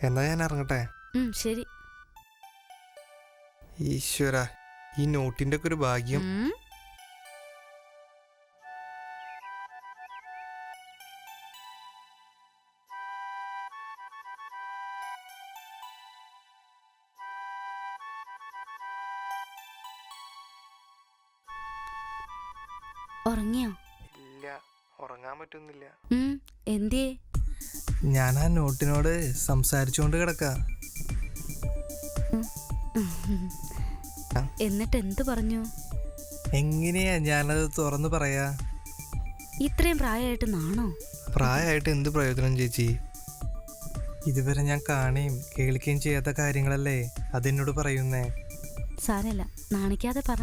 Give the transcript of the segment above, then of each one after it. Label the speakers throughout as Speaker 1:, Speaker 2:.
Speaker 1: എന്നാ ഞാൻ ഇറങ്ങട്ടെ.
Speaker 2: ശരി.
Speaker 1: ഈശ്വര, ഈ നോട്ടിന്റെ ഒക്കെ ഒരു ഭാഗ്യം.
Speaker 2: ഉറങ്ങിയോ?
Speaker 1: ഇല്ല, ഉറങ്ങാൻ പറ്റുന്നില്ല.
Speaker 2: എന്തേ?
Speaker 1: ഞാൻ ആ നോട്ടിനോട് സംസാരിച്ചുകൊണ്ട് കിടക്ക.
Speaker 2: എന്നിട്ട് എന്ത് പറഞ്ഞു?
Speaker 1: എങ്ങനെയാ ഞാനത് തുറന്നു പറയാ?
Speaker 2: ഇത്രയും പ്രായമായിട്ട് നാണോ?
Speaker 1: പ്രായമായിട്ട് എന്ത് പ്രയോജനം ചേച്ചി? ഇതുവരെ ഞാൻ കാണുകയും കേൾക്കുകയും ചെയ്യാത്ത കാര്യങ്ങളല്ലേ അതെന്നോട് പറയുന്നേ.
Speaker 2: സാരല്ല, നാണിക്കാതെ പറ.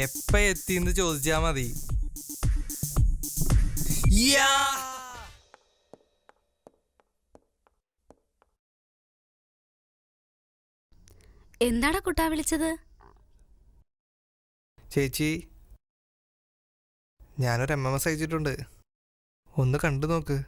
Speaker 1: എപ്പ എത്തിന്ന് ചോദിച്ചാ മതി.
Speaker 2: എന്താടാ കുട്ടാ വിളിച്ചത്?
Speaker 1: ചേച്ചി, ഞാനൊരു MMS അയച്ചിട്ടുണ്ട്, ഒന്ന് കണ്ടു നോക്ക്.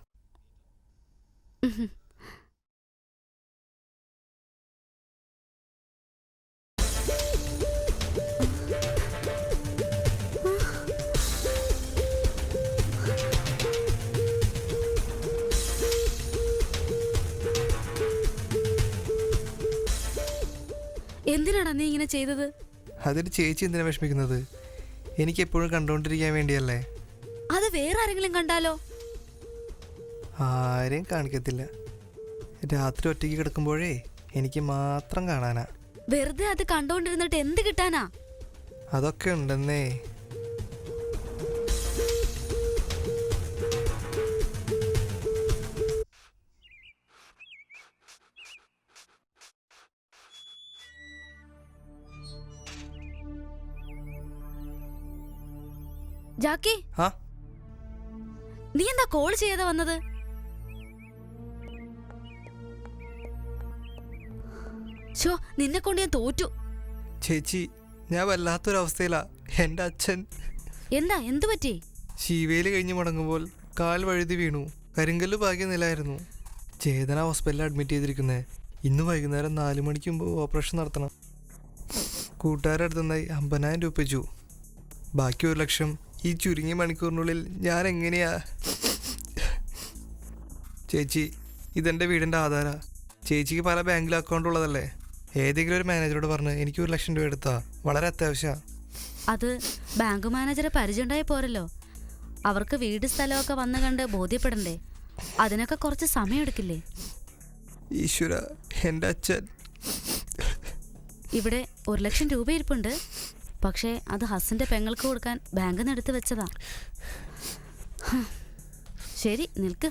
Speaker 2: എന്തിനാടാ നീ ഇങ്ങനെ ചെയ്തത്?
Speaker 1: അതിന് ചേച്ചി എന്തിനാ വിഷമിക്കുന്നത്? എനിക്ക് എപ്പോഴും കണ്ടുകൊണ്ടിരിക്കാൻ വേണ്ടിയല്ലേ.
Speaker 2: അത് വേറെ ആരെങ്കിലും കണ്ടാലോ?
Speaker 1: ആരെയും കാണിക്കത്തില്ല. രാത്രി ഒറ്റയ്ക്ക് കിടക്കുമ്പോഴേ എനിക്ക് മാത്രം കാണാനാ.
Speaker 2: വെറുതെ അത് കണ്ടോണ്ടിരുന്നിട്ട് എന്ത് കിട്ടാനാ?
Speaker 1: അതൊക്കെ ഉണ്ടെന്നേ.
Speaker 2: ജാക്കി, നീ എന്താ കോൾ ചെയ്യാതെ വന്നത്? നിന്നെ കൊണ്ട് ഞാൻ തോറ്റു.
Speaker 1: ചേച്ചി, ഞാൻ വല്ലാത്തൊരവസ്ഥയിലാ. എൻ്റെ അച്ഛൻ
Speaker 2: എന്തു പറ്റി?
Speaker 1: ശീവേലി കഴിഞ്ഞ് മുടങ്ങുമ്പോൾ കാൽ വഴുതി വീണു. കരിങ്കല്ല് ഭാഗ്യ നിലായിരുന്നു. ചേതന ഹോസ്പിറ്റലിൽ അഡ്മിറ്റ് ചെയ്തിരിക്കുന്നത്. ഇന്ന് വൈകുന്നേരം 4 മണിക്ക് മുമ്പ് ഓപ്പറേഷൻ നടത്തണം. കൂട്ടുകാരടുത്തുനിന്നായി 50,000 രൂപ വെച്ചു. ബാക്കി 1 ലക്ഷം ഈ ചുരുങ്ങിയ മണിക്കൂറിനുള്ളിൽ ഞാൻ എങ്ങനെയാ? ചേച്ചി, ഇതെൻ്റെ വീടിൻ്റെ ആധാരാ. ചേച്ചിക്ക് പല ബാങ്കിൽ അക്കൗണ്ട് ഉള്ളതല്ലേ. ഏതെങ്കിലും ഒരു മാനേജറോട് പറഞ്ഞ് എനിക്ക് 1 ലക്ഷം രൂപ എടുത്താ വളരെ അത്യാവശ്യമാണ്.
Speaker 2: അത് ബാങ്ക് മാനേജറെ പരിചയമുണ്ടായി പോരല്ലോ. അവർക്ക് വീട് സ്ഥലമൊക്കെ വന്ന് കണ്ട് ബോധ്യപ്പെടണ്ടേ? അതിനൊക്കെ കുറച്ച് സമയം എടുക്കില്ലേ?
Speaker 1: ഈശ്വര, എൻ്റെ അച്ഛൻ.
Speaker 2: ഇവിടെ 1 ലക്ഷം രൂപ ഇരിപ്പുണ്ട്. പക്ഷേ അത് ഹസിന്റെ പെങ്ങൾക്ക് കൊടുക്കാൻ ബാങ്കിൽ നിന്ന് എടുത്ത് വെച്ചതാ. ശരി, നിൽക്ക്.